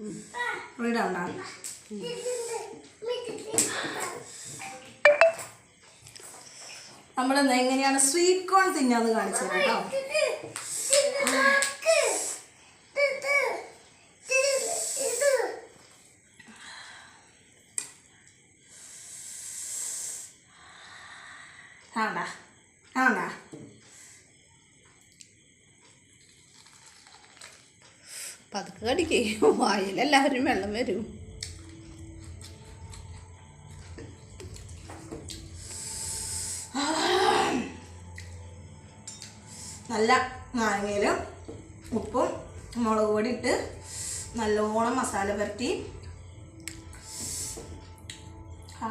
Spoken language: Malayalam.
ഇടണ്ട. നമ്മളിന്ന് എങ്ങനെയാണ് സ്വീറ്റ് കോൺ തിന്നാന്ന് കാണിച്ചു തരാം കേട്ടോ. ആണ്ടാ പതുക്കെ കടിക്കേ, വായിലെല്ലാവരും വെള്ളം വരും. നല്ല നാരങ്ങയിലും ഉപ്പും മുളക് പൊടി ഇട്ട് നല്ലോണം മസാല പുരട്ടി. ആ